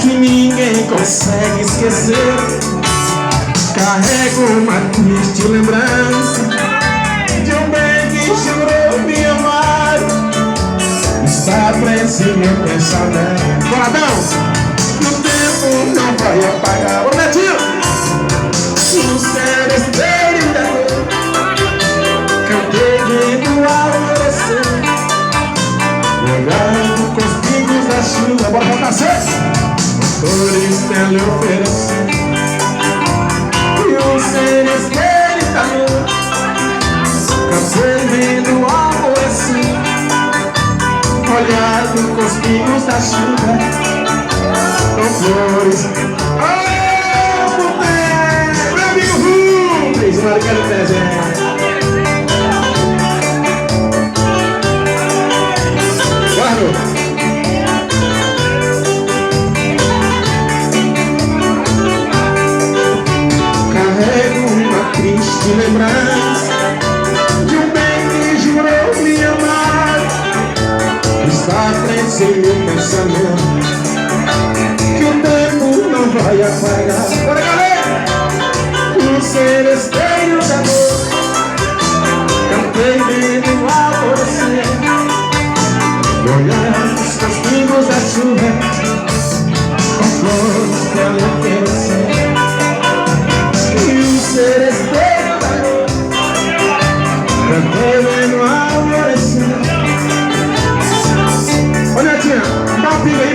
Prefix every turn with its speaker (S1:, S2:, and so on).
S1: que ninguém consegue esquecer. Carrego uma triste lembrança de um bem que jurou me amar. Está preso em meu pensamento. Coradão, que o tempo não vai apagar. Ô Netinho! No céu espelho da dor, cantei vendo alvorecer, olhando com os pingos da chuva. Bora voltar cedo! Flores pra lhe oferecer, e o ser espelho da dor, cantei vendo alvorecer, olhando com os pingos da chuva. Com flores. Marca no presente. Guardo. Carrego uma triste lembrança de um bem que jurou me amar. Está preso em meu pensamento, que o tempo não vai apagar. Bora, galera! O ser espelho da dor, cantei vendo alvorecer, olhando os teus pingos da chuva, com flores pra lhe oferecer. E o ser espelho da dor, cantei vendo alvorecer. Ô Netinha, dá um pingo aí,